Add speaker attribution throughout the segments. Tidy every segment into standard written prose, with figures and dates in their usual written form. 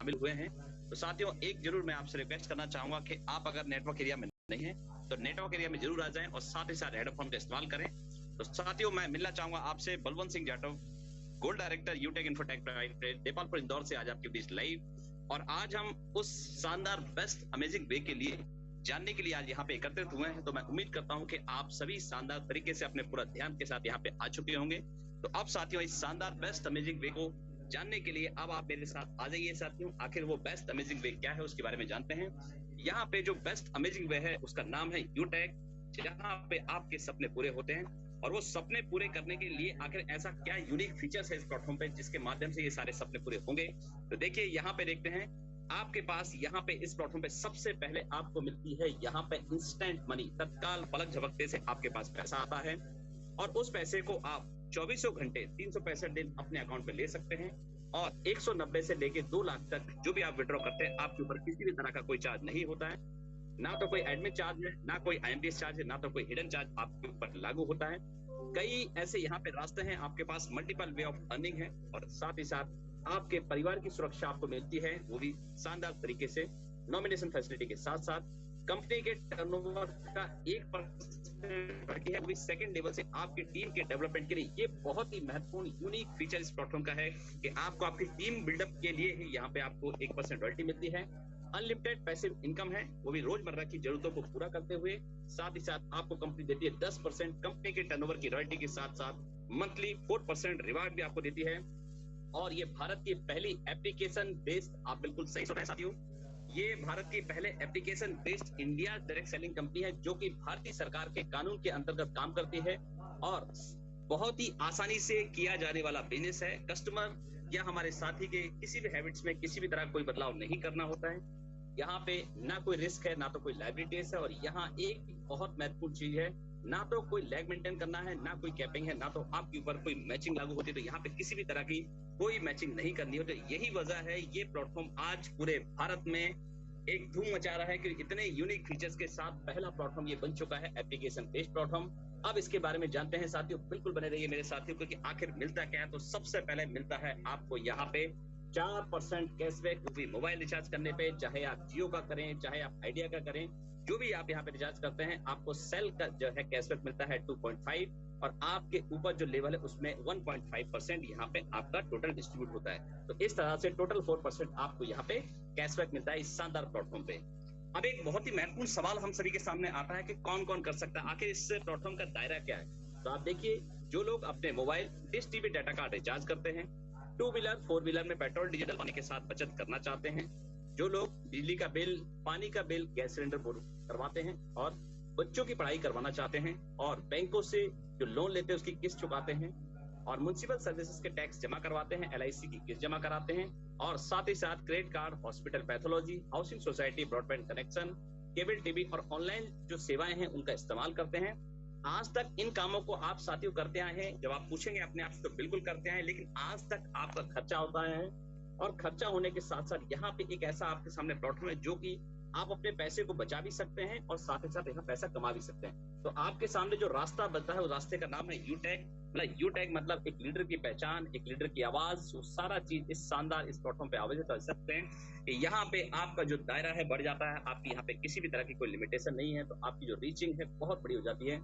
Speaker 1: शामिल हुए हैं। तो साथियों, एक जरूर मैं आपसे रिक्वेस्ट करना चाहूंगा कि आप अगर नेटवर्क एरिया में नहीं है तो नेटवर्क एरिया में जरूर आ जाएं और साथ ही साथ हेडफोन का इस्तेमाल करें। तो साथियों, मैं मिलना चाहूंगा आपसे Balwant Singh Jatav, gold director यूटेक infotech private Depalpur Indore से आज आपके बीच लाइव। और आज हम उस शानदार बेस्ट अमेजिंग वे के लिए जानने के लिए आज यहाँ पे एकत्रित हुए हैं। तो मैं उम्मीद करता हूँ कि आप सभी शानदार तरीके से अपने पूरा ध्यान के साथ यहाँ पे आ चुके होंगे। तो अब साथियों, इस शानदार बेस्ट अमेजिंग वे को जानने के लिए अब आप मेरे साथ आ जाइए साथियों। आखिर वो बेस्ट अमेजिंग वे क्या है उसके बारे में जानते हैं। यहाँ पे जो बेस्ट अमेजिंग वे है उसका नाम है यूटेक, जहाँ पे आपके सपने पूरे होते हैं। और वो सपने पूरे करने के लिए आखिर ऐसा क्या यूनिक फीचर्स है इस प्लेटफॉर्म पे जिसके माध्यम से ये सारे सपने पूरे होंगे। तो देखिए, यहाँ पे देखते हैं आपके पास यहाँ पे इस प्लेटफॉर्म पे सबसे पहले आपको मिलती है यहाँ पे इंस्टेंट मनी, तत्काल पलक झपकते से आपके पास पैसा आता है और उस पैसे को आप 24 घंटे 365 दिन अपने अकाउंट पे ले सकते हैं। और 190 से लेके 2 लाख तक जो भी आप विड्रॉ करते हैं आपके ऊपर किसी भी तरह का कोई चार्ज नहीं होता है। ना तो कोई एडमिट चार्ज है, ना कोई IMPS चार्ज है, ना तो कोई हिडन चार्ज आपके ऊपर लागू होता है। कई ऐसे यहाँ पे रास्ते हैं, आपके पास मल्टीपल वे ऑफ अर्निंग है और साथ ही साथ आपके परिवार की सुरक्षा आपको मिलती है, वो भी शानदार तरीके से नॉमिनेशन फैसिलिटी के साथ साथ। कंपनी के टर्नओवर का 1% है, वो भी सेकंड लेवल से आपकी टीम के डेवलपमेंट के लिए। ये बहुत ही महत्वपूर्ण यूनिक फीचर इस प्लेटफॉर्म का है कि आपको आपकी टीम बिल्डअप के लिए ही यहाँ पे आपको 1% रॉयल्टी मिलती है। अनलिमिटेड पैसिव इनकम है, वो भी रोजमर्रा की जरूरतों को पूरा करते हुए। साथ ही साथ आपको कंपनी देती है 10% कंपनी के टर्नओवर की रॉयल्टी के साथ साथ मंथली 4% रिवार्ड भी आपको देती है। और ये भारत की पहली एप्लीकेशन बेस्ड, आप बिल्कुल सही सुन रहे हैं साथियों, ये भारत की पहले application based India direct selling company है जो कि भारतीय सरकार के कानून के अंतर्गत काम करती है और बहुत ही आसानी से किया जाने वाला बिजनेस है। कस्टमर या हमारे साथी के किसी भी हैबिट्स में किसी भी तरह कोई बदलाव नहीं करना होता है। यहाँ पे ना कोई रिस्क है, ना तो कोई लायबिलिटीज है। और यहाँ एक बहुत महत्वपूर्ण चीज है, ना तो कोई लैग मेंटेन करना है, ना कोई कैपिंग है, ना तो आपके ऊपर कोई मैचिंग लागू होती है। तो यहाँ पे किसी भी तरह की कोई मैचिंग नहीं करनी होती। यही वजह है ये प्लेटफॉर्म आज पूरे भारत में एक धूम मचा रहा है कि इतने यूनिक फीचर्स के साथ पहला प्लेटफॉर्म ये बन चुका है, एप्लीकेशन बेस्ड प्लेटफॉर्म। अब इसके बारे में जानते हैं साथियों, बिल्कुल बने रहिए मेरे साथियों, क्योंकि आखिर मिलता क्या है। तो सबसे पहले मिलता है आपको यहाँ पे 4% कैशबैक, वो भी मोबाइल रिचार्ज करने पे, चाहे आप जियो का करें चाहे आप आइडिया का करें, जो भी आप यहाँ पे रिचार्ज करते हैं आपको सेल का जो है कैशबैक मिलता है 2.5 और आपके ऊपर जो लेवल है उसमें 1.5% यहाँ पे आपका टोटल डिस्ट्रीब्यूट होता है। तो इस तरह से टोटल 4% आपको यहाँ पे कैशबैक मिलता है इस शानदार प्लेटफॉर्म पे। अब एक बहुत ही महत्वपूर्ण सवाल हम सभी के सामने आता है कि कौन कौन कर सकता है, आखिर इस प्लेटफॉर्म का दायरा क्या है। तो आप देखिए, जो लोग अपने mobile dish TV data card recharge करते हैं, 2 व्हीलर 4 व्हीलर में पेट्रोल डीजल डलवाने के साथ बचत करना चाहते हैं, जो लोग बिजली का बिल, पानी का बिल, गैस सिलेंडर करवाते हैं और बच्चों की पढ़ाई करवाना चाहते हैं और बैंकों से जो लोन लेते हैं उसकी किस्त चुकाते हैं और म्युनिसिपल सर्विसेज के टैक्स जमा करवाते हैं, LIC की किस्त जमा कराते हैं और साथ ही साथ credit card, hospital pathology, housing society, broadband connection, cable TV और ऑनलाइन जो सेवाएं हैं उनका इस्तेमाल करते हैं। आज तक इन कामों को आप साथियों करते आए हैं। जब आप पूछेंगे अपने आप से तो बिल्कुल करते आए हैं, लेकिन आज तक आपका खर्चा होता है और खर्चा होने के साथ साथ यहाँ पे एक ऐसा आपके सामने प्लेटफॉर्म है जो कि आप अपने पैसे को बचा भी सकते हैं और साथ ही साथ यहाँ पैसा कमा भी सकते हैं। तो आपके सामने जो रास्ता बनता है, वो रास्ते का नाम है यूटेक। मतलब यूटेक मतलब एक लीडर की पहचान, एक लीडर की आवाज, वो सारा चीज इस शानदार इस प्लेटफॉर्म पे आवाज कर सकते हैं कि यहाँ पे आपका जो दायरा है बढ़ जाता है। आपकी यहाँ पे किसी भी तरह की कोई लिमिटेशन नहीं है, तो आपकी जो रीचिंग है बहुत बड़ी हो जाती है।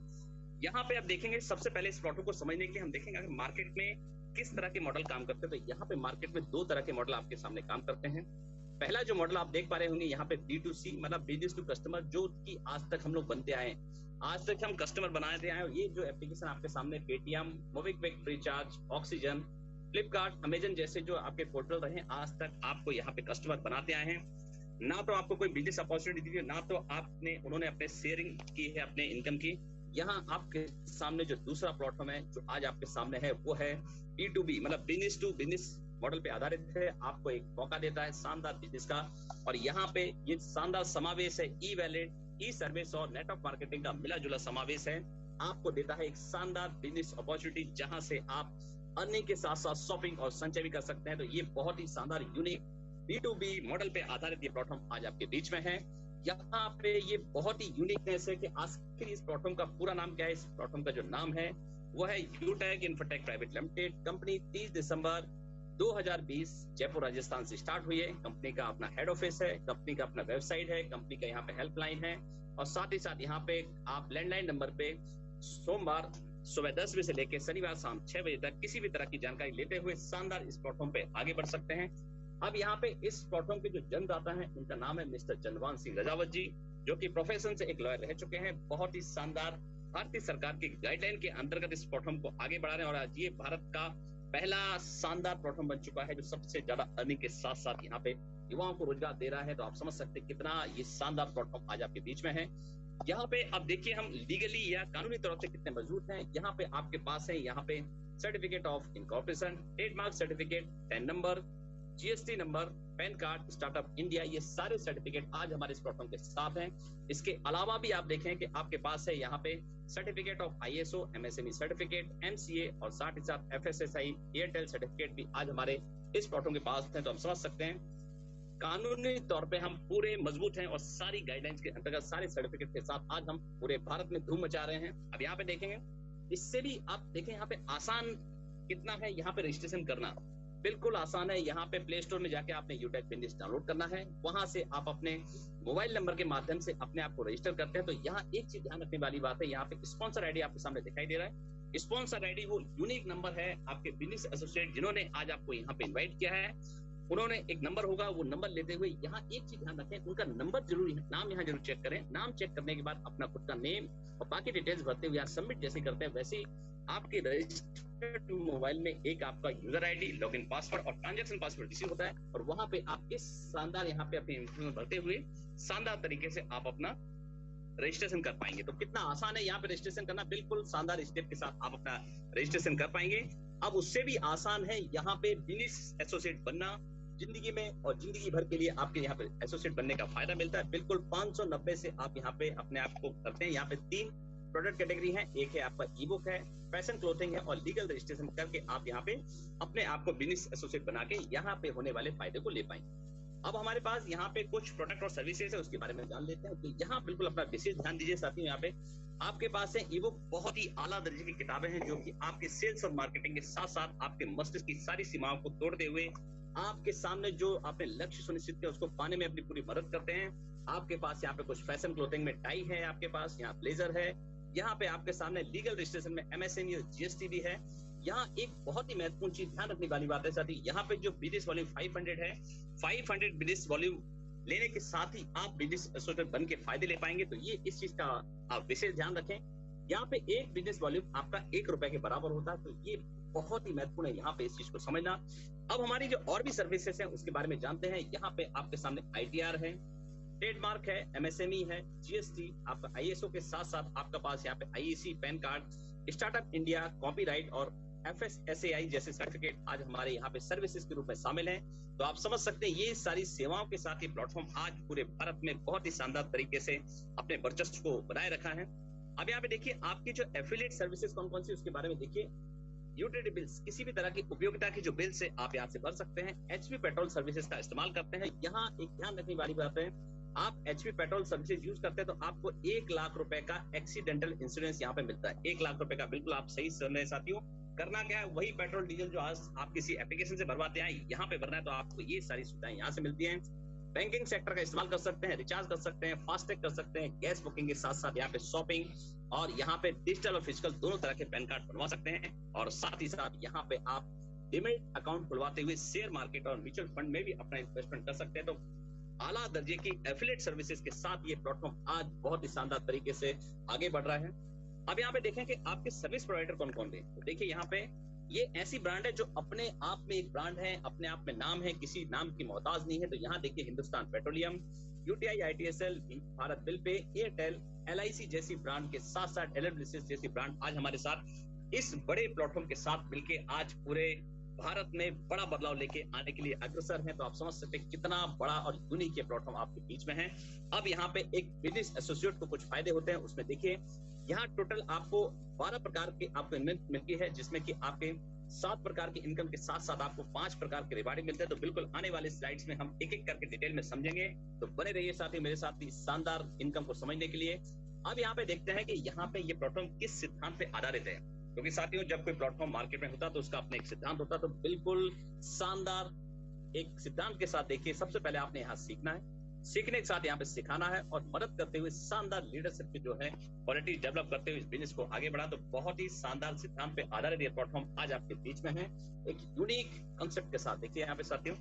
Speaker 1: यहाँ पे आप देखेंगे, सबसे पहले इस प्लेटफॉर्म को समझने के लिए हम देखेंगे अगर मार्केट में किस तरह के मॉडल काम करते हैं। तो यहाँ पे मार्केट में 2 तरह के मॉडल आपके सामने काम करते हैं। पहला जो मॉडल आप देख पा रहे होंगे यहाँ पे B2C मतलब बिजनेस टू कस्टमर, जो कि आज तक हम लोग बनते आए हैं, आज तक हम कस्टमर बनाते आए हैं। ये जो एप्लीकेशन आपके सामने Paytm, MobiKwik, Freecharge, oxygen, Flipkart, Amazon जैसे जो आपके पोर्टल रहे, आज तक आपको यहाँ पे कस्टमर बनाते आए हैं। ना तो आपको कोई बिजनेस अपॉर्चुनिटी दी है, ना तो उन्होंने अपने शेयरिंग की है अपने इनकम की। यहाँ आपके सामने जो दूसरा प्लेटफॉर्म है जो आज आपके सामने है, वो है B2B मतलब बिजनेस टू बिजनेस मॉडल पे आधारित है। आपको एक मौका देता है शानदार बिजनेस का और यहाँ पे ये शानदार समावेश है ई वैलेट, ई सर्विस और नेटवर्क मार्केटिंग का मिला जुला समावेश है। आपको देता है एक शानदार बिजनेस अपॉर्चुनिटी जहां से आप अर्निंग के साथ साथ शॉपिंग और संचय भी कर सकते हैं। तो ये बहुत ही शानदार यूनिक B2B मॉडल पे आधारित ये प्लेटफॉर्म आज आपके बीच में है। यहाँ पे ये बहुत ही यूनिकनेस है कि आखिर इस प्लेटफॉर्म का पूरा नाम क्या है। इस प्लेटफॉर्म का जो नाम है वो है यूटेक इन्फोटेक प्राइवेट लिमिटेड। कंपनी 30 दिसंबर 2020 जयपुर राजस्थान से स्टार्ट हुई है। कंपनी का अपना हेड ऑफिस है, कंपनी का अपना वेबसाइट है, कंपनी का यहाँ पे हेल्पलाइन है और साथ ही साथ यहाँ पे आप लैंडलाइन नंबर पे सोमवार सुबह 10 बजे से लेकर शनिवार शाम 6 बजे तक किसी भी तरह की जानकारी लेते हुए शानदार इस प्लेटफॉर्म पे आगे बढ़ सकते हैं। अब यहाँ पे इस प्लेटफॉर्म के जो जन्मदाता हैं उनका नाम है मिस्टर चंद्रभान सिंह रजावत जी, जो कि प्रोफेशन से एक लॉयर रह चुके हैं। बहुत ही शानदार भारतीय सरकार की गाइडलाइन के अंतर्गत इस प्लेटफॉर्म को आगे बढ़ा रहे हैं और आज ये भारत का पहला शानदार प्लेटफॉर्म बन चुका है जो सबसे ज्यादा अर्निंग के साथ साथ यहाँ पे युवाओं को रोजगार दे रहा है। तो आप समझ सकते हैं कितना ये शानदार प्लेटफॉर्म आज आपके बीच में है। यहाँ पे अब देखिए हम लीगली या कानूनी तौर से कितने मजबूत हैं। यहाँ पे आपके पास है यहाँ पे certificate of incorporation, trademark certificate, pan number, GST number, pan card, startup India, ये सारे सर्टिफिकेट आज हमारे इस प्लेटफॉर्म के साथ हैं। इसके अलावा भी आप देखें कि आपके पास है यहाँ पे certificate of ISO, MSME certificate, MCA और साथ ही साथ एफएसएसआई, एयरटेल सर्टिफिकेट भी आज हमारे इस प्लेटफॉर्म के पास हैं। तो हम समझ सकते हैं कानूनी तौर पे हम पूरे मजबूत हैं और सारी गाइडलाइंस के अंतर्गत सारे सर्टिफिकेट के साथ आज हम पूरे भारत में धूम मचा रहे हैं। अब यहाँ पे देखेंगे, इससे भी आप देखें यहाँ पे आसान कितना है यहाँ पे रजिस्ट्रेशन करना, बिल्कुल आसान है। यहाँ पे प्ले स्टोर में जाके आपने यूटेक बिजनेस डाउनलोड करना है, वहां से आप अपने मोबाइल नंबर के माध्यम से अपने आप को रजिस्टर करते हैं। तो यहाँ एक चीज ध्यान रखने वाली बात है, यहाँ पे स्पॉन्सर आईडी आपके सामने दिखाई दे रहा है। स्पॉन्सर आईडी वो यूनिक नंबर है आपके बिजनेस एसोसिएट जिन्होंने आज आपको यहाँ पे इन्वाइट किया है, उन्होंने एक नंबर होगा, वो नंबर लेते हुए यहाँ एक चीज ध्यान रखें, उनका नंबर जरूरी है, नाम यहाँ जरूर चेक करें। नाम चेक करने के बाद अपना खुद का नेम और बाकी डिटेल्स भरते हुए सबमिट जैसे करते हैं वैसे ही आपके रजिस्टर्ड मोबाइल में एक आपका यूजर आईडी, लॉगिन पासवर्ड और ट्रांजैक्शन पासवर्ड रिसीव होता है और वहां पे आप इस शानदार यहाँ पे अपनी इन्फॉर्मेशन भरते हुए शानदार तरीके से आप अपना रजिस्ट्रेशन कर पाएंगे। तो कितना आसान है यहाँ पे रजिस्ट्रेशन करना, बिल्कुल शानदार स्टेप के साथ आप अपना रजिस्ट्रेशन कर पाएंगे। अब उससे भी आसान है यहाँ पे बिजनेस एसोसिएट बनना जिंदगी में, और जिंदगी भर के लिए आपके यहाँ पे एसोसिएट बनने का फायदा मिलता है। बिल्कुल 590 से आप यहाँ पे अपने आप को करते हैं। यहाँ पे 3 प्रोडक्ट कैटेगरी है, एक है आपका ई बुक है, फैशन क्लोथिंग है और लीगल रजिस्ट्रेशन करके आप यहाँ पे अपने आप को बिजनेस एसोसिएट बना के यहाँ पे होने वाले फायदे को ले पाएंगे। अब हमारे पास यहाँ पे कुछ प्रोडक्ट और सर्विसेज है, उसके बारे में जान लेते हैं। तो यहाँ बिल्कुल अपना विशेष ध्यान दीजिए साथियों, यहाँ पे आपके पास है ई बुक, बहुत ही आला दर्जे की किताबें हैं जो कि आपके सेल्स और मार्केटिंग के साथ साथ आपके मस्तिष्क की सारी सीमाओं को तोड़ते हुए आपके सामने जो आपने लक्ष्य सुनिश्चित किया उसको पाने में अपनी पूरी मदद करते हैं। आपके पास यहाँ पे कुछ फैशन क्लोथिंग में टाई है, आपके पास यहाँ ब्लेजर है, यहाँ पे आपके सामने लीगल रजिस्ट्रेशन में एमएसएमई और जीएसटी भी है। यहाँ एक बहुत ही महत्वपूर्ण चीज ध्यान रखने वाली बात है साथी, यहाँ पे जो बिजनेस वॉल्यूम 500 है, 500 बिजनेस वॉल्यूम लेने के साथ ही आप बिजनेस एसोसिएट बन के फायदे ले पाएंगे। तो ये इस चीज का आप विशेष ध्यान रखें। यहाँ पे एक बिजनेस वॉल्यूम आपका 1 रुपए के बराबर होता है, तो ये बहुत ही महत्वपूर्ण है यहाँ पे इस चीज को समझना। अब हमारी जो और भी सर्विसेज हैं उसके बारे में जानते हैं। यहाँ पे आपके सामने आईटीआर है, ट्रेडमार्क है, एमएसएमई है, जीएसटी, आपका आईएसओ के साथ साथ आपका पास यहाँ पे IEC, pan card, startup India, copyright और एफएसएसएआई जैसे सर्टिफिकेट आज हमारे यहाँ पे सर्विसेज के रूप में शामिल हैं। तो आप समझ सकते हैं ये सारी सेवाओं के साथ ये प्लेटफॉर्म आज पूरे भारत में बहुत ही शानदार तरीके से अपने वर्चस्व को बनाए रखा है। अब यहाँ पे देखिए आपकी जो एफिलिएट सर्विसेज कौन कौन सी उसके बारे में देखिए। यूटिलिटी बिल्स, किसी भी तरह की उपयोगिता की जो बिल से आप यहाँ से भर सकते हैं। एचपी पेट्रोल सर्विसेज का इस्तेमाल करते हैं। यहाँ एक ध्यान रखने वाली बात है, आप एचपी पेट्रोल सर्विसेज यूज करते हैं तो आपको 1 लाख रुपए का एक्सीडेंटल इंश्योरेंस यहाँ पे मिलता है। 1 लाख रुपए का, बिल्कुल आप सही सुन रहे साथियों। करना क्या है, वही पेट्रोल डीजल जो आज आप किसी एप्लीकेशन से भरवाते हैं यहाँ पे भरना है, तो आपको ये सारी सुविधाएं यहाँ से मिलती हैं। बैंकिंग सेक्टर का इस्तेमाल कर सकते हैं, रिचार्ज कर सकते हैं, फास्टैग कर सकते हैं, गैस बुकिंग के साथ साथ यहाँ पे शॉपिंग और यहाँ पे डिजिटल और फिजिकल दोनों तरह के पैन कार्ड बनवा सकते हैं। और साथ ही साथ यहाँ पे आप डिमेट अकाउंट खुलवाते हुए शेयर मार्केट और म्यूचुअल फंड में भी अपना इन्वेस्टमेंट कर सकते हैं। तो आला दर्जे की एफिलिएट सर्विसेज के साथ ये प्लेटफॉर्म आज बहुत ही शानदार तरीके से आगे बढ़ रहा है। अब यहाँ पे देखें कि आपके सर्विस प्रोवाइडर कौन कौन है। तो देखिए यहाँ पे ये ऐसी ब्रांड है जो अपने आप में एक ब्रांड है, अपने आप में नाम है, किसी नाम की मोहताज नहीं है। तो यहाँ देखिए Hindustan Petroleum, UTI, ITSL, Bharat Bill Pay, Airtel, LIC जैसी ब्रांड के साथ साथ एलएनबीसी जैसी ब्रांड आज हमारे साथ इस बड़े प्लेटफॉर्म के साथ मिलके आज पूरे भारत में बड़ा बदलाव लेके आने के लिए अग्रसर हैं। तो आप समझ सकते हैं कितना बड़ा और यूनिक ये प्लेटफॉर्म आपके बीच में है। अब यहाँ पे एक बिजनेस एसोसिएट को कुछ फायदे होते हैं, उसमें देखिए यहाँ टोटल आपको 12 प्रकार के आपको इनकम मिलती है, जिसमें कि आपके 7 प्रकार की इनकम के साथ साथ आपको 5 प्रकार के रिवार्डिंग मिलते हैं। तो बिल्कुल आने वाले स्लाइड्स में हम एक एक करके डिटेल में समझेंगे, तो बने रहिए साथ ही मेरे साथ इस शानदार इनकम को समझने के लिए। अब यहाँ पे देखते हैं कि यहाँ पे ये प्लेटफॉर्म किस सिद्धांत पे आधारित है। क्योंकि साथियों जब कोई प्लेटफॉर्म मार्केट में होता है तो उसका अपना एक सिद्धांत होता है। तो बिल्कुल शानदार एक सिद्धांत के साथ देखिए, सबसे पहले आपने यहाँ सीखना है, सीखने के साथ यहाँ पे सिखाना है और मदद करते हुए शानदार लीडरशिप की जो है क्वालिटी डेवलप करते हुए इस बिजनेस को आगे बढ़ा। तो बहुत ही शानदार सिद्धांत पे आधारित ये प्लेटफॉर्म आज आपके बीच में है, एक यूनिक कंसेप्ट के साथ। देखिए यहाँ पे साथियों,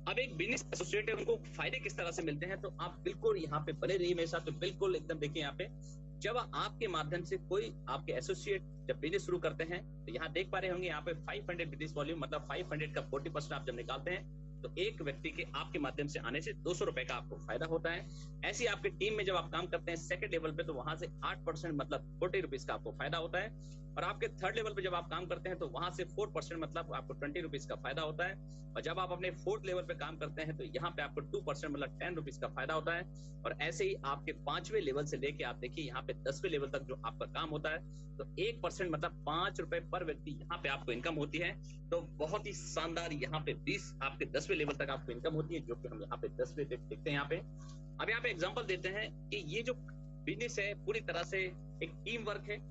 Speaker 1: अब एक बिजनेस एसोसिएट है, उनको फायदे किस तरह से मिलते हैं, तो आप बिल्कुल यहाँ पे बने रहिए मेरे साथ। तो बिल्कुल एकदम देखिए यहाँ पे, जब आपके माध्यम से कोई आपके एसोसिएट जब बिजनेस शुरू करते हैं तो यहाँ देख पा रहे होंगे यहाँ पे 500 बिजनेस वॉल्यूम, मतलब 500 का 40% आप जब निकालते हैं तो एक व्यक्ति के आपके माध्यम से आने से 200 रुपए का आपको फायदा होता है। ऐसी आपके टीम में जब आप काम करते हैं सेकंड लेवल पे, तो वहां से 8% मतलब 40 रुपीज का आपको फायदा होता है। और आपके थर्ड लेवल पे जब आप काम करते हैं तो वहां से 4% मतलब आपको 20 रुपीज का फायदा होता है। और जब आप अपने फोर्थ लेवल पे काम करते हैं तो यहाँ पे आपको 2% मतलब 10 रुपीज का फायदा होता है। और ऐसे ही आपके 5वें लेवल से लेके आप देखिए यहाँ पे 10वें लेवल तक जो आपका काम होता है, तो 1% मतलब 5 रुपए पर व्यक्ति यहाँ पे आपको इनकम होती है। तो बहुत ही शानदार यहाँ पे 20 आपके 10वें लेवल तक आपको इनकम होती है, जो कि हम यहाँ पे 10वें देखते हैं यहाँ पे। अब यहाँ पे एग्जांपल देते हैं कि ये जो बिजनेस है पूरी तरह से एक टीम वर्क है।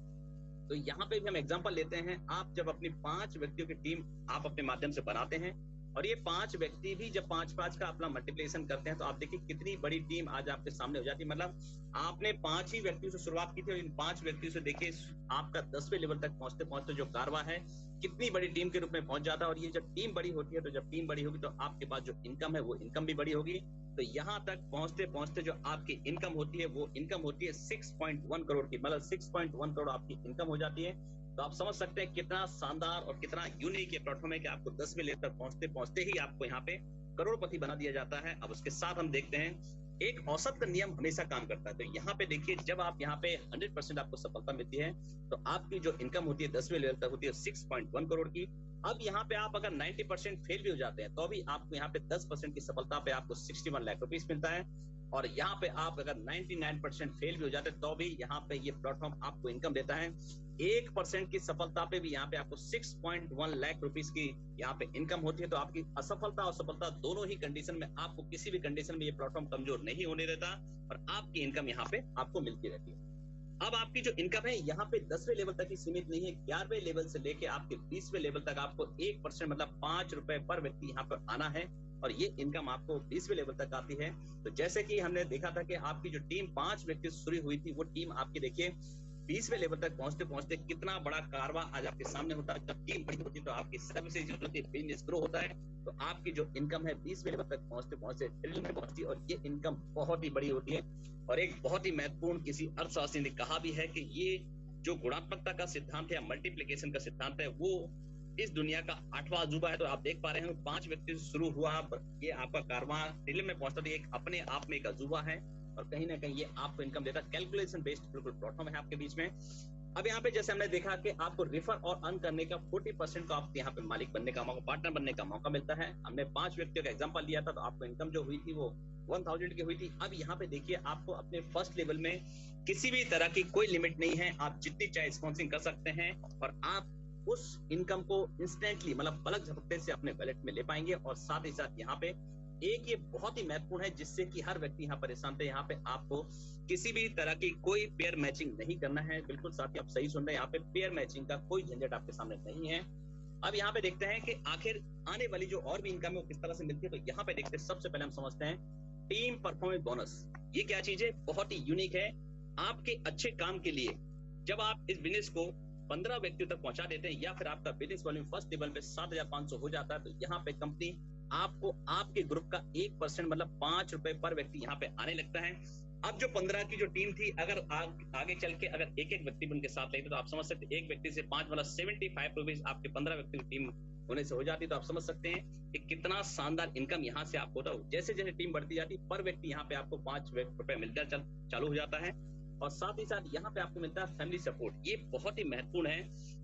Speaker 1: तो यहाँ पे भी हम एग्जांपल लेते हैं, आप जब अपनी 5 व्यक्तियों की टीम आप अपने माध्यम से बनाते हैं और ये 5 व्यक्ति भी जब 5-5 का अपना मल्टीप्लिकेशन करते हैं तो आप देखिए कितनी बड़ी टीम आज आपके सामने हो जाती है। मतलब आपने 5 ही व्यक्तियों से शुरुआत की थी और इन 5 व्यक्तियों से देखिए आपका 10वें लेवल तक पहुंचते पहुंचते जो कारवा है कितनी बड़ी टीम के रूप में पहुंच जाता है। और ये जब टीम बड़ी होती है, तो जब टीम बड़ी होगी तो आपके पास जो इनकम है वो इनकम भी बड़ी होगी। तो यहाँ तक पहुंचते पहुंचते जो आपकी इनकम होती है वो इनकम होती है 6.1 करोड़ की, मतलब 6.1 करोड़ आपकी इनकम हो जाती है। तो आप समझ सकते हैं कितना शानदार और कितना यूनिक ये प्लेटफॉर्म है कि आपको 10वें लेवल तक पहुंचते पहुंचते ही आपको यहाँ पे करोड़पति बना दिया जाता है। अब उसके साथ हम देखते हैं एक औसत का नियम हमेशा काम करता है। तो यहाँ पे देखिए, जब आप यहाँ पे 100% आपको सफलता मिलती है तो आपकी जो इनकम होती है 10वें लेवल तक होती है 6.1 करोड़ की। अब यहाँ पे आप अगर 90% फेल भी हो जाते हैं तो भी आपको यहाँ पे 10% की सफलता पे आपको 61 लाख रुपीस मिलता है। और यहाँ पे आप अगर 99% फेल भी हो जाते हैं तो भी यहाँ पे ये प्लेटफॉर्म आपको इनकम देता है। 1% की सफलता पे भी यहाँ पे आपको 6.1 लाख रुपीस की यहाँ पे इनकम होती है। तो आपकी असफलता और सफलता दोनों ही कंडीशन में आपको किसी भी कंडीशन में ये प्लेटफॉर्म कमजोर नहीं होने देता और आपकी इनकम यहाँ पे आपको मिलती रहती है। अब आपकी जो इनकम है यहाँ पे 10वें लेवल तक ही सीमित नहीं है, 11वें लेवल से लेके आपके 20वें लेवल तक आपको 1% मतलब 5 रुपए पर व्यक्ति यहाँ पर आना है और ये इनकम आपको 20वें लेवल तक आती है। तो जैसे कि हमने देखा था कि आपकी जो टीम 5 व्यक्ति से शुरू हुई थी, वो टीम आपकी देखिए 20वें लेवल तक पहुंचते पहुंचते कितना बड़ा कारवा आज आपके सामने होता है। जब टीम बड़ी होती है तो आपकी सर्विसेज जो होती है, बिजनेस ग्रो होता है, तो आपकी जो इनकम है 20वें लेवल तक पहुंचते पहुंचते ट्रिलियन में पहुंचती है और ये इनकम बहुत ही बड़ी होती है। और एक बहुत ही महत्वपूर्ण किसी अर्थशास्त्री ने कहा भी है कि ये जो गुणात्मकता का सिद्धांत है या मल्टीप्लिकेशन का सिद्धांत है वो इस दुनिया का 8वां अजूबा है। तो आप देख पा रहे हैं 5 व्यक्ति से शुरू हुआ, ये आपका कारवां ट्रिलियन में पहुंचता है, एक अपने आप में एक अजूबा है और कहीं ना कहीं ये आपको इनकम देता है। कैलकुलेशन बेस्ड बिल्कुल प्लेटफॉर्म है आपके बीच में। अब यहाँ पे जैसे हमने देखा कि आपको रिफर और अर्न करने का 40% का आप यहाँ पे मालिक बनने का मौका, पार्टनर बनने का मौका मिलता है। हमने 5 व्यक्तियों का एग्जांपल लिया था, तो आपको इनकम जो हुई थी वो 1000 की हुई थी। अब यहाँ पे देखिए, आपको अपने फर्स्ट लेवल में किसी भी तरह की कोई लिमिट नहीं है, आप जितनी चाहे स्पॉन्सरिंग कर सकते हैं और आप उस इनकम को इंस्टेंटली मतलब पलक झपकते से अपने वैलेट में ले पाएंगे। और साथ ही साथ यहाँ पे एक ये बहुत ही महत्वपूर्ण है जिससे कि हर व्यक्ति यहाँ परेशान थे, यहाँ पे आपको किसी भी तरह की कोई पेयर मैचिंग नहीं करना है। बिल्कुल साथी, आप सही सुन रहे हैं, यहाँ पे पेयर मैचिंग का कोई झंझट आपके सामने नहीं है। अब यहाँ पे देखते हैं कि आखिर आने वाली जो और भी इनकम है वो किस तरह से मिलती है। तो यहाँ पे देखते हैं, सबसे पहले हम समझते हैं टीम परफॉर्मेंस बोनस। ये क्या चीज है? बहुत ही यूनिक है। आपके अच्छे काम के लिए जब आप इस बिजनेस को 15 व्यक्तियों तक पहुंचा देते हैं या फिर आपका बिजनेस वॉल्यूम फर्स्ट लेवल पे 7500 हो जाता है, तो यहाँ पे कंपनी आपको आपके ग्रुप का 1% मतलब 5 रुपए पर व्यक्ति यहाँ पे आने लगता है। अब जो 15 की जो टीम थी, अगर आगे चल के अगर एक एक व्यक्ति उनके साथ लेते तो आप समझ सकते एक व्यक्ति से 5 मतलब 75 रुपीज आपके 15 व्यक्ति की टीम होने से हो जाती। तो आप समझ सकते हैं कि कितना शानदार इनकम यहाँ से आपको होता है। जैसे जैसे टीम बढ़ती जाती पर व्यक्ति यहाँ पे आपको 5 रुपए मिलता चालू हो जाता है। और साथ ही साथ यहाँ पे आपको मिलता है फैमिली सपोर्ट। ये बहुत ही महत्वपूर्ण है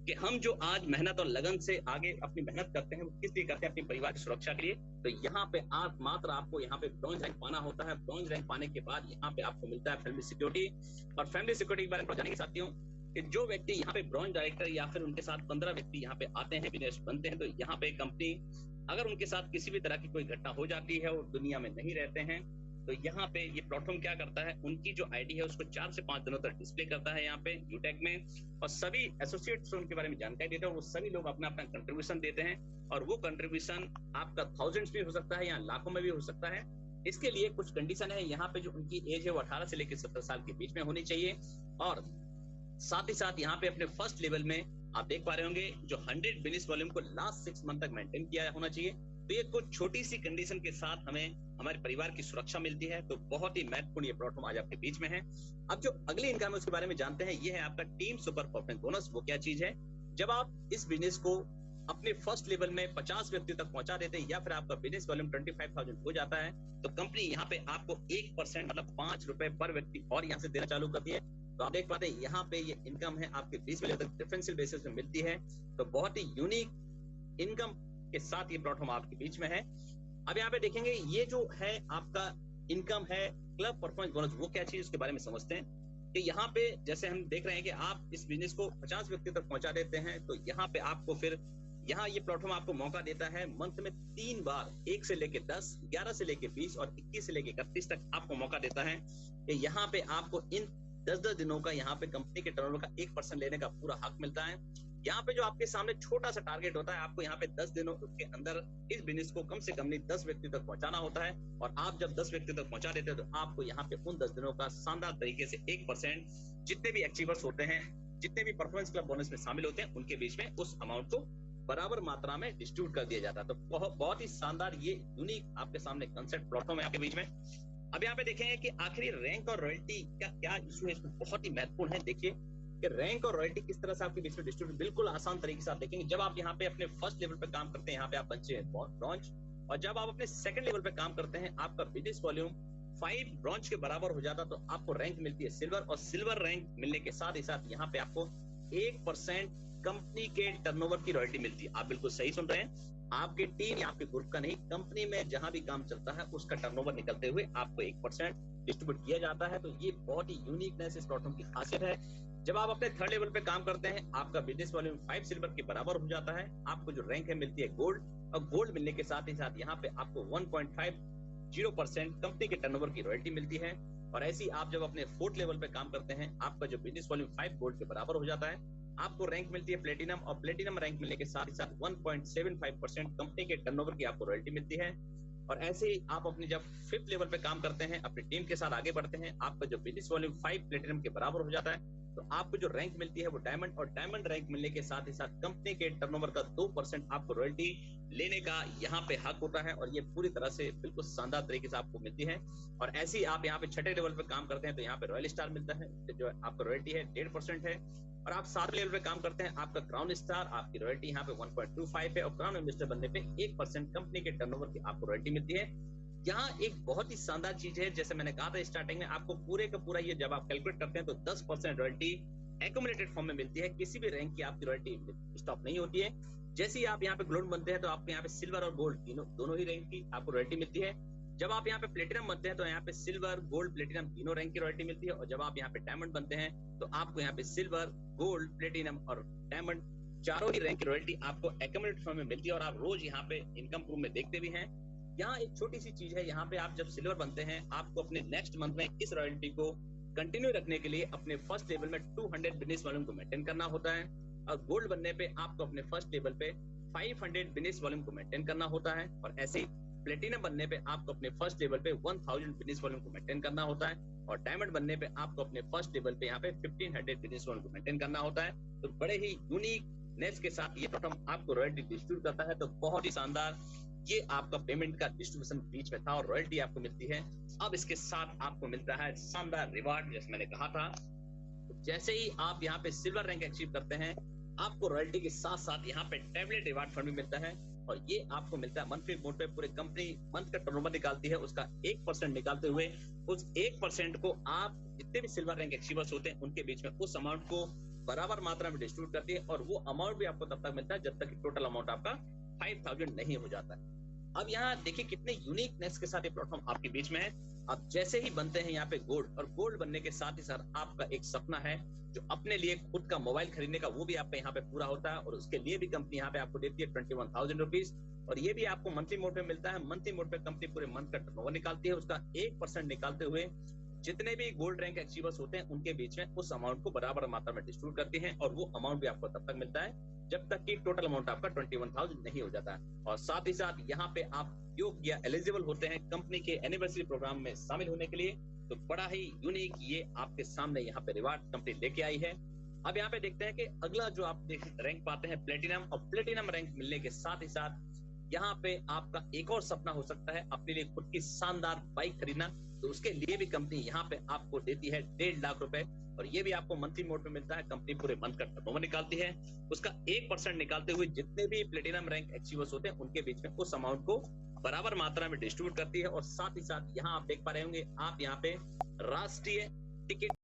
Speaker 1: कि हम जो आज मेहनत और लगन से आगे अपनी मेहनत करते हैं वो किस लिए करते हैं? अपने परिवार की सुरक्षा के लिए। तो यहाँ पे आप मात्र आपको यहाँ पे ब्रॉन्ज रैंक पाना होता है। ब्रॉन्ज रैंक पाने के बाद यहाँ पे आपको मिलता है फैमिली सिक्योरिटी। और फैमिली सिक्योरिटी के बारे में जानेंगे साथियों कि जो व्यक्ति यहाँ पे ब्रॉन्ज डायरेक्टर या फिर उनके साथ 15 व्यक्ति यहाँ पे आते हैं, बिजनेस बनते हैं, तो यहाँ पे कंपनी अगर उनके साथ किसी भी तरह की कोई घटना हो जाती है और दुनिया में नहीं रहते हैं तो यहाँ पे ये प्लेटफॉर्म क्या करता है, उनकी जो आईडी है उसको 4 से 5 दिनों तक डिस्प्ले करता है यहाँ पे यूटेक में, और सभी एसोसिएट्स उनके बारे में जानकारी देते हैं। वो सभी लोग अपना अपना कंट्रीब्यूशन देते हैं, और वो कंट्रीब्यूशन आपका थाउजेंड्स भी हो सकता है या लाखों में भी हो सकता है। इसके लिए कुछ कंडीशन है यहाँ पे, जो उनकी एज है वो 18 से लेकर 70 साल के बीच में होनी चाहिए, और साथ ही साथ यहाँ पे अपने फर्स्ट लेवल में आप देख पा रहे होंगे जो 100 बिजनेस वॉल्यूम को लास्ट 6 मंथ तक मेंटेन किया होना चाहिए। तो ये कुछ छोटी सी कंडीशन के साथ हमें हमारे परिवार की सुरक्षा मिलती है, तो बहुत ही महत्वपूर्ण ये प्लेटफॉर्म आज आपके बीच में है। अब जो अगली इनकम है उसके बारे में जानते हैं। ये है आपका टीम सुपर परफॉर्मेंस बोनस। वो क्या चीज है? जब आप इस बिजनेस को अपने फर्स्ट लेवल में 50 व्यक्ति तक पहुंचा देते हैं, या फिर आपका बिजनेस वॉल्यूम 25,000 हो जाता है, तो कंपनी यहाँ पे आपको 1% मतलब 5 रुपए पर व्यक्ति और यहाँ से देना चालू करती है। तो आप देख पाते हैं यहाँ पे ये इनकम है आपके 20 मिलियन तक डिफरेंशियल बेसिस में मिलती है। तो बहुत ही यूनिक इनकम के साथ ये प्लेटफॉर्म आपके बीच में है। अब यहाँ पे देखेंगे ये जो है आपका इनकम है क्लब परफॉर्मेंस बोनस। वो क्या चीज, उसके बारे में समझते हैं कि यहाँ पे जैसे हम देख रहे हैं कि आप इस बिजनेस को 50 व्यक्ति तक पहुंचा देते हैं, तो यहाँ पे आपको फिर यहाँ ये प्लेटफॉर्म आपको मौका देता है मंथ में 3 बार, 1 से लेके 10, 11 से लेके 20 और 21 से लेके 31 तक आपको मौका देता है कि यहाँ पे आपको इन 10-10 दिनों का यहाँ पे कंपनी के टर्नओवर का 1% लेने का पूरा हक मिलता है। यहाँ पे जो आपके सामने छोटा सा टारगेट होता है, आपको यहाँ पे 10 दिनों के अंदर इस बिजनेस को कम से कम नहीं 10 व्यक्ति तक पहुंचाना होता है, और आप जब 10 व्यक्ति तक पहुंचा देते हैं तो आपको यहाँ पे उन 10 दिनों का शानदार तरीके से 1% जितने भी अचीवर्स होते हैं, जितने भी परफॉर्मेंस क्लब बोनस में शामिल होते हैं, उनके बीच में उस अमाउंट को बराबर मात्रा में डिस्ट्रीब्यूट कर दिया जाता है। तो बहुत ही शानदार ये यूनिक आपके सामने कंसेप्ट प्लेटफॉर्म है आपके बीच में। अब यहाँ पे देखेंगे कि आखिरी रैंक और रॉयल्टी का क्या इशू है, इसमें बहुत ही महत्वपूर्ण है। देखिए कि रैंक और रॉयल्टी किस तरह से आपके बीच में डिस्ट्रीब्यूट, बिल्कुल आसान तरीके से आप देखेंगे। जब आप यहाँ पे अपने फर्स्ट लेवल पे काम करते हैं, यहाँ पे आप बच्चे ब्रॉन्ज, और जब आप अपने सेकंड लेवल पे काम करते हैं, आपका बिजनेस वॉल्यूम 5 ब्रॉन्ज के बराबर हो जाता, तो आपको रैंक मिलती है सिल्वर, और सिल्वर रैंक मिलने के साथ ही साथ यहाँ पे आपको 1% कंपनी के टर्नओवर की रॉयल्टी मिलती है। आप बिल्कुल सही सुन रहे हैं, आपके टीम या आपके ग्रुप का नहीं, कंपनी में जहां भी काम चलता है उसका टर्नओवर निकलते हुए आपको 1% डिस्ट्रीब्यूट किया जाता है। तो ये बहुत ही यूनिकनेस इस प्लेटफॉर्म की खासियत है। जब आप अपने थर्ड लेवल पे काम करते हैं, आपका बिजनेस वॉल्यूम 5 सिल्वर के बराबर हो जाता है, आपको जो रैंक है मिलती है गोल्ड, और गोल्ड मिलने के साथ ही साथ यहाँ पे आपको 1.50% कंपनी के टर्नओवर की रॉयल्टी मिलती है। और ऐसे ही आप जब अपने फोर्थ लेवल पे काम करते हैं, आपका जो बिजनेस वॉल्यूम 5 गोल्ड के बराबर हो जाता है, आपको रैंक मिलती है प्लेटिनम, और प्लेटिनम रैंक मिलने के साथ ही साथ 1.75% कंपनी के टर्नओवर की आपको रॉयल्टी मिलती है। और ऐसे ही आप अपने जब फिफ्थ लेवल पे काम करते हैं, अपनी टीम के साथ आगे बढ़ते हैं, आपका जो बिजनेस वॉल्यूम 5 प्लेटिनम के बराबर हो जाता है, तो आपको जो रैंक मिलती है वो डायमंड, और डायमंड रैंक मिलने के साथ ही साथ कंपनी के टर्नओवर का 2% आपको रॉयल्टी लेने का यहाँ पे हक होता है। और ये पूरी तरह से बिल्कुल शानदार तरीके से आपको मिलती है। और ऐसे ही आप यहाँ पे छठे लेवल पे काम करते हैं, तो यहाँ पे रॉयल स्टार मिलता है, जो आपका रॉयल्टी है 1.5% है। और आप 7 लेवल पे काम करते हैं, आपका क्राउन स्टार, आपकी रॉयल्टी यहाँ पे 1.25 है, और क्राउन इन्वेस्टर बनने पे 1% कंपनी के टर्नओवर की आपको रॉयल्टी मिलती है। यहाँ एक बहुत ही शानदार चीज है, जैसे मैंने कहा था स्टार्टिंग में, आपको पूरे का पूरा ये जब आप कैलकुलेट करते हैं तो 10% रॉयल्टी एक्यूमुलेटेड फॉर्म में मिलती है। किसी भी रैंक की आपकी रॉयल्टी स्टॉप नहीं होती है। जैसे ही आप यहाँ पे गोल्ड बनते हैं, तो आपको यहाँ पे सिल्वर और गोल्ड दोनों ही रैंक की आपको रॉयल्टी मिलती है। जब आप यहाँ पे प्लेटिनम बनते हैं, तो यहाँ पे सिल्वर, गोल्ड, प्लेटिनम तीनों रैंक की रॉयल्टी मिलती है। और जब आप यहाँ पे डायमंड बनते हैं, तो आपको यहाँ पे सिल्वर, गोल्ड, प्लेटिनम और डायमंड चारों ही रैंक की रॉयल्टी आपको एक्यूमुलेटेड फॉर्म में मिलती है। और आप रोज यहाँ पे इनकम प्रूफ में देखते भी हैं। यहाँ एक छोटी सी चीज है, यहाँ पे आप जब सिल्वर बनते हैं, आपको अपने नेक्स्ट मंथ में इस रॉयल्टी को कंटिन्यू रखने के लिए अपने फर्स्ट लेवल में 200 बिजनेस वॉल्यूम को मेंटेन करना होता है। और गोल्ड बनने पे आपको अपने फर्स्ट लेवल पे 500 बिजनेस वॉल्यूम को मेंटेन करना होता है। और ऐसे ही प्लेटिनम बनने पे आपको अपने फर्स्ट लेवल पे 1000 बिजनेस वॉल्यूम को मेंटेन करना होता है। और डायमंड बनने पे आपको अपने फर्स्ट लेवल पे यहाँ पे 1500 बिजनेस वॉल्यूम को मेंटेन करना होता है। तो बड़े ही यूनिकनेस के साथ ये प्लेटफॉर्म आपको रॉयल्टी डिस्ट्रीब्यूट करता है। तो बहुत ही शानदार ये आपका पेमेंट का डिस्ट्रीब्यूशन बीच में था, और रॉयल्टी आपको मिलती है। अब इसके साथ आपको मिलता है शानदार रिवार्ड, जैसे मैंने कहा था। तो जैसे ही आप यहाँ पे सिल्वर रैंक अचीव करते हैं, आपको रॉयल्टी के साथ साथ यहाँ पे टैबलेट रिवार्ड फंड भी मिलता है। और ये आपको मिलता है मंथली मोड पे। पूरे कंपनी मंथ का टर्नओवर निकालती है, उसका 1% निकालते हुए उस 1% को आप जितने भी सिल्वर रैंक अचीवर्स होते हैं उनके बीच में उस अमाउंट को बराबर मात्रा में डिस्ट्रीब्यूट करती है। और वो अमाउंट भी आपको तब तक मिलता है जब तक कि टोटल अमाउंट आपका 5000 नहीं हो जाता है। अब यहाँ देखिए कितने यूनिकनेस के साथ ये प्लेटफॉर्म आपके बीच में है। आप जैसे ही बनते हैं यहाँ पे गोल्ड, और गोल्ड बनने के साथ ही साथ आपका एक सपना है जो अपने लिए खुद का मोबाइल खरीदने का, वो भी आपका यहाँ पे पूरा होता है। और उसके लिए भी कंपनी यहाँ पे आपको देती है 21,000 रुपीज, और ये भी आपको मंथली मोड पे मिलता है। मंथली मोड पे कंपनी पूरे मंथ का टर्नओवर निकालती है, उसका 1% निकालते हुए जितने भी गोल्ड रैंक अचीवर्स होते हैं उनके बीच में उस अमाउंट को बराबर मात्रा में डिस्ट्रीब्यूट करती है। और वो अमाउंट भी आपको तब तक मिलता है जब तक कि टोटल अमाउंट आपका 21,000 नहीं हो जाता है। और साथ ही साथ यहाँ पे आप योग्य या एलिजिबल होते हैं कंपनी के एनिवर्सरी प्रोग्राम में शामिल होने के लिए। तो बड़ा ही यूनिक ये आपके सामने यहाँ पे रिवार्ड कंपनी लेके आई है। अब यहाँ पे देखते हैं कि अगला जो आप रैंक पाते हैं प्लेटिनम, और प्लेटिनम रैंक मिलने के साथ ही साथ यहाँ पे आपका एक और सपना हो सकता है अपने लिए खुद की शानदार बाइक खरीदना। तो उसके लिए भी कंपनी यहाँ पे आपको देती है 1.5 लाख रुपए, और ये भी आपको मंथली मोड पे मिलता है। कंपनी पूरे मंथ का टर्नओवर निकालती है, उसका 1% निकालते हुए जितने भी प्लेटिनम रैंक अचीवर्स होते हैं उनके बीच में उस अमाउंट को बराबर मात्रा में डिस्ट्रीब्यूट करती है। और साथ ही साथ यहाँ आप देख पा रहे होंगे, आप यहाँ पे राष्ट्रीय टिकट